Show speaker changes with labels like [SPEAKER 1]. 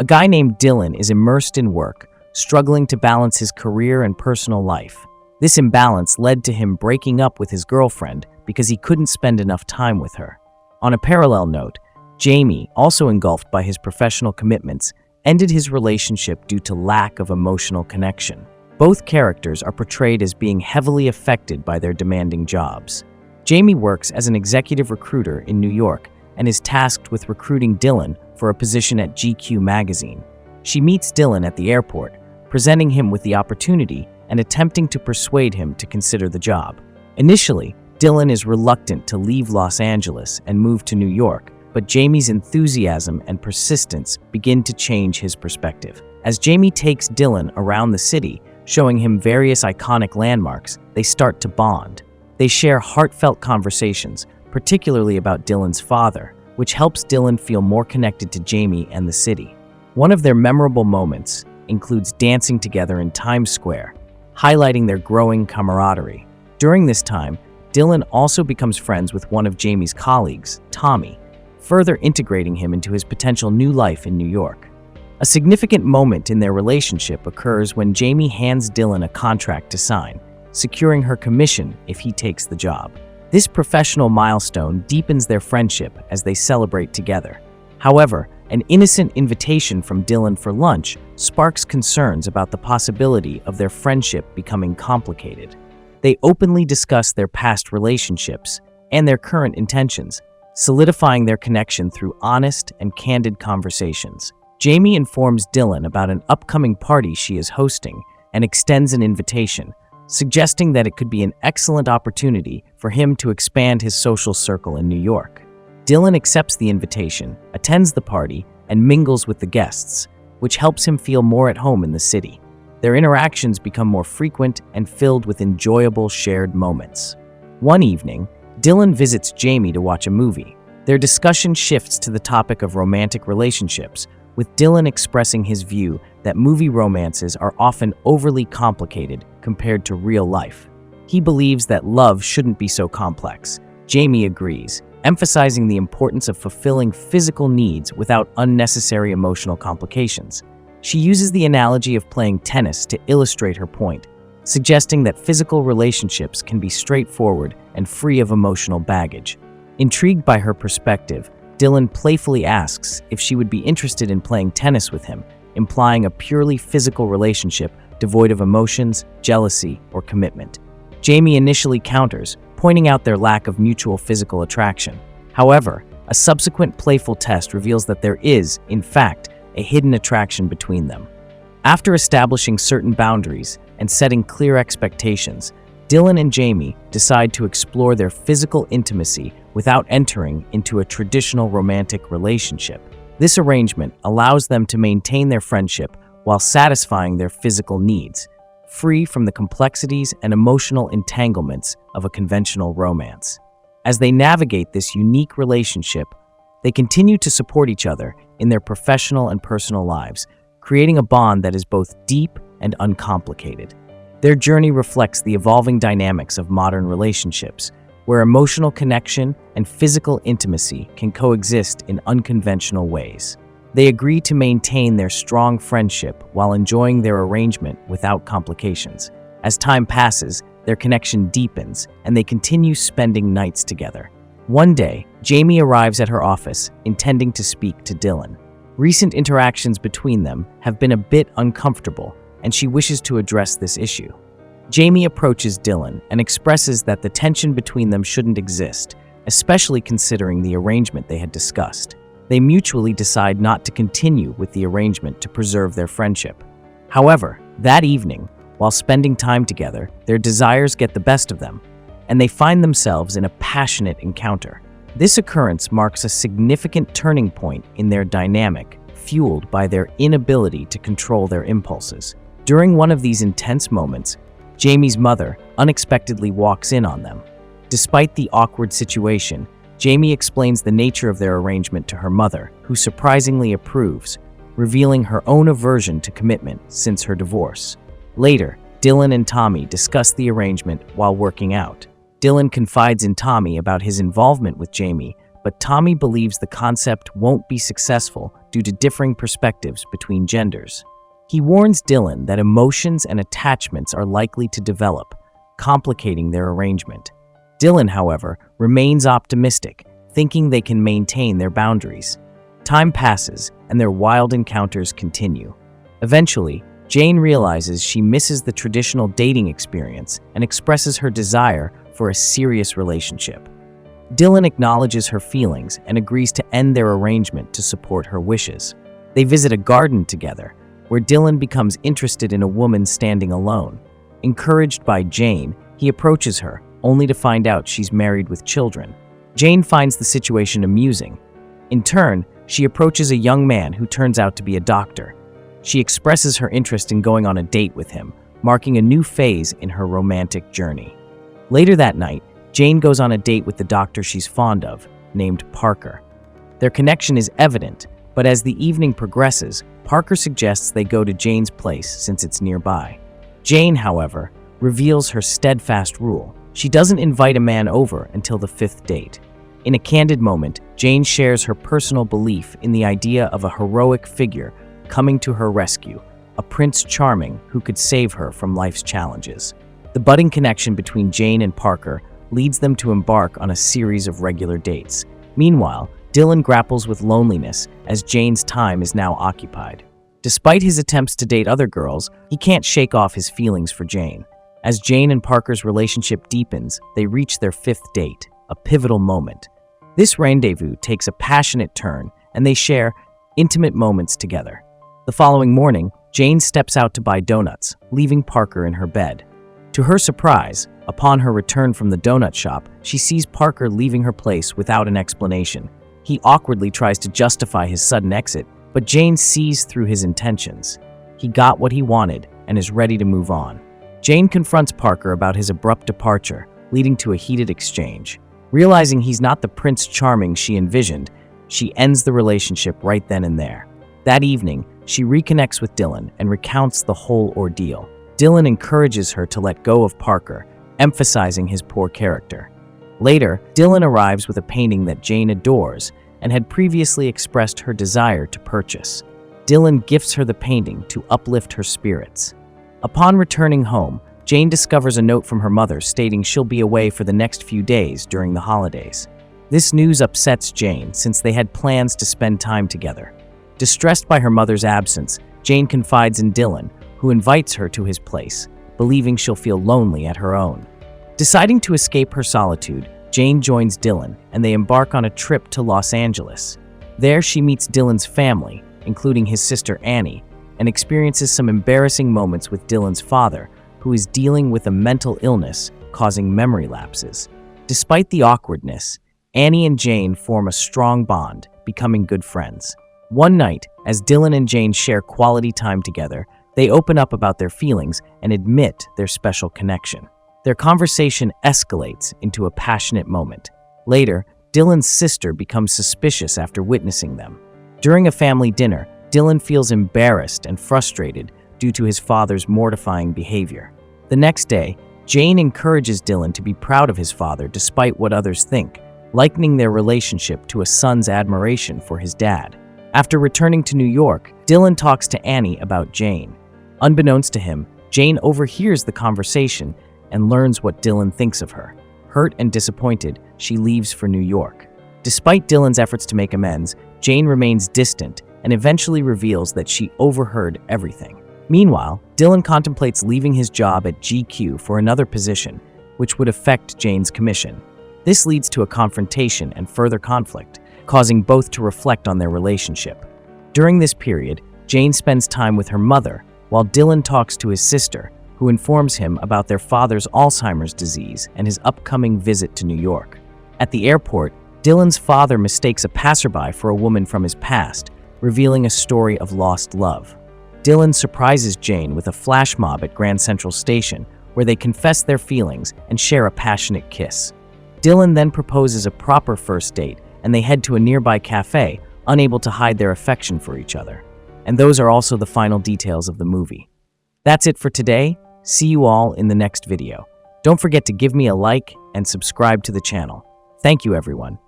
[SPEAKER 1] A guy named Dylan is immersed in work, struggling to balance his career and personal life. This imbalance led to him breaking up with his girlfriend because he couldn't spend enough time with her. On a parallel note, Jamie, also engulfed by his professional commitments, ended his relationship due to lack of emotional connection. Both characters are portrayed as being heavily affected by their demanding jobs. Jamie works as an executive recruiter in New York and is tasked with recruiting Dylan for a position at GQ magazine. She meets Dylan at the airport, presenting him with the opportunity and attempting to persuade him to consider the job. Initially, Dylan is reluctant to leave Los Angeles and move to New York, but Jamie's enthusiasm and persistence begin to change his perspective. As Jamie takes Dylan around the city, showing him various iconic landmarks, they start to bond. They share heartfelt conversations, particularly about Dylan's father, which helps Dylan feel more connected to Jamie and the city. One of their memorable moments includes dancing together in Times Square, highlighting their growing camaraderie. During this time, Dylan also becomes friends with one of Jamie's colleagues, Tommy, further integrating him into his potential new life in New York. A significant moment in their relationship occurs when Jamie hands Dylan a contract to sign, securing her commission if he takes the job. This professional milestone deepens their friendship as they celebrate together. However, an innocent invitation from Dylan for lunch sparks concerns about the possibility of their friendship becoming complicated. They openly discuss their past relationships and their current intentions, solidifying their connection through honest and candid conversations. Jamie informs Dylan about an upcoming party she is hosting and extends an invitation, suggesting that it could be an excellent opportunity for him to expand his social circle in New York. Dylan accepts the invitation, attends the party, and mingles with the guests, which helps him feel more at home in the city. Their interactions become more frequent and filled with enjoyable shared moments. One evening, Dylan visits Jamie to watch a movie. Their discussion shifts to the topic of romantic relationships, with Dylan expressing his view that movie romances are often overly complicated compared to real life. He believes that love shouldn't be so complex. Jamie agrees, emphasizing the importance of fulfilling physical needs without unnecessary emotional complications. She uses the analogy of playing tennis to illustrate her point, suggesting that physical relationships can be straightforward and free of emotional baggage. Intrigued by her perspective, Dylan playfully asks if she would be interested in playing tennis with him, implying a purely physical relationship devoid of emotions, jealousy, or commitment. Jamie initially counters, pointing out their lack of mutual physical attraction. However, a subsequent playful test reveals that there is, in fact, a hidden attraction between them. After establishing certain boundaries and setting clear expectations, Dylan and Jamie decide to explore their physical intimacy without entering into a traditional romantic relationship. This arrangement allows them to maintain their friendship while satisfying their physical needs, free from the complexities and emotional entanglements of a conventional romance. As they navigate this unique relationship, they continue to support each other in their professional and personal lives, creating a bond that is both deep and uncomplicated. Their journey reflects the evolving dynamics of modern relationships, where emotional connection and physical intimacy can coexist in unconventional ways. They agree to maintain their strong friendship while enjoying their arrangement without complications. As time passes, their connection deepens, and they continue spending nights together. One day, Jamie arrives at her office, intending to speak to Dylan. Recent interactions between them have been a bit uncomfortable, and she wishes to address this issue. Jamie approaches Dylan and expresses that the tension between them shouldn't exist, especially considering the arrangement they had discussed. They mutually decide not to continue with the arrangement to preserve their friendship. However, that evening, while spending time together, their desires get the best of them, and they find themselves in a passionate encounter. This occurrence marks a significant turning point in their dynamic, fueled by their inability to control their impulses. During one of these intense moments, Jamie's mother unexpectedly walks in on them. Despite the awkward situation, Jamie explains the nature of their arrangement to her mother, who surprisingly approves, revealing her own aversion to commitment since her divorce. Later, Dylan and Tommy discuss the arrangement while working out. Dylan confides in Tommy about his involvement with Jamie, but Tommy believes the concept won't be successful due to differing perspectives between genders. He warns Dylan that emotions and attachments are likely to develop, complicating their arrangement. Dylan, however, remains optimistic, thinking they can maintain their boundaries. Time passes, and their wild encounters continue. Eventually, Jane realizes she misses the traditional dating experience and expresses her desire for a serious relationship. Dylan acknowledges her feelings and agrees to end their arrangement to support her wishes. They visit a garden together, where Dylan becomes interested in a woman standing alone. Encouraged by Jane, he approaches her, only to find out she's married with children. Jane finds the situation amusing. In turn, she approaches a young man who turns out to be a doctor. She expresses her interest in going on a date with him, marking a new phase in her romantic journey. Later that night, Jane goes on a date with the doctor she's fond of, named Parker. Their connection is evident, but as the evening progresses, Parker suggests they go to Jane's place since it's nearby. Jane, however, reveals her steadfast rule. She doesn't invite a man over until the 5th date. In a candid moment, Jane shares her personal belief in the idea of a heroic figure coming to her rescue, a Prince Charming who could save her from life's challenges. The budding connection between Jane and Parker leads them to embark on a series of regular dates. Meanwhile, Dylan grapples with loneliness as Jane's time is now occupied. Despite his attempts to date other girls, he can't shake off his feelings for Jane. As Jane and Parker's relationship deepens, they reach their 5th date, a pivotal moment. This rendezvous takes a passionate turn, and they share intimate moments together. The following morning, Jane steps out to buy donuts, leaving Parker in her bed. To her surprise, upon her return from the donut shop, she sees Parker leaving her place without an explanation. He awkwardly tries to justify his sudden exit, but Jane sees through his intentions. He got what he wanted and is ready to move on. Jane confronts Parker about his abrupt departure, leading to a heated exchange. Realizing he's not the Prince Charming she envisioned, she ends the relationship right then and there. That evening, she reconnects with Dylan and recounts the whole ordeal. Dylan encourages her to let go of Parker, emphasizing his poor character. Later, Dylan arrives with a painting that Jane adores and had previously expressed her desire to purchase. Dylan gifts her the painting to uplift her spirits. Upon returning home, Jane discovers a note from her mother stating she'll be away for the next few days during the holidays. This news upsets Jane since they had plans to spend time together. Distressed by her mother's absence, Jane confides in Dylan, who invites her to his place, believing she'll feel lonely at her own. Deciding to escape her solitude, Jane joins Dylan and they embark on a trip to Los Angeles. There she meets Dylan's family, including his sister Annie, and experiences some embarrassing moments with Dylan's father, who is dealing with a mental illness causing memory lapses. Despite the awkwardness, Annie and Jane form a strong bond, becoming good friends. One night, as Dylan and Jane share quality time together, they open up about their feelings and admit their special connection. Their conversation escalates into a passionate moment. Later, Dylan's sister becomes suspicious after witnessing them. During a family dinner, Dylan feels embarrassed and frustrated due to his father's mortifying behavior. The next day, Jane encourages Dylan to be proud of his father despite what others think, likening their relationship to a son's admiration for his dad. After returning to New York, Dylan talks to Annie about Jane. Unbeknownst to him, Jane overhears the conversation and learns what Dylan thinks of her. Hurt and disappointed, she leaves for New York. Despite Dylan's efforts to make amends, Jane remains distant and eventually reveals that she overheard everything. Meanwhile, Dylan contemplates leaving his job at GQ for another position, which would affect Jane's commission. This leads to a confrontation and further conflict, causing both to reflect on their relationship. During this period, Jane spends time with her mother, while Dylan talks to his sister, who informs him about their father's Alzheimer's disease and his upcoming visit to New York. At the airport, Dylan's father mistakes a passerby for a woman from his past, revealing a story of lost love. Dylan surprises Jane with a flash mob at Grand Central Station, where they confess their feelings and share a passionate kiss. Dylan then proposes a proper first date, and they head to a nearby cafe, unable to hide their affection for each other. And those are also the final details of the movie. That's it for today. See you all in the next video. Don't forget to give me a like and subscribe to the channel. Thank you, everyone.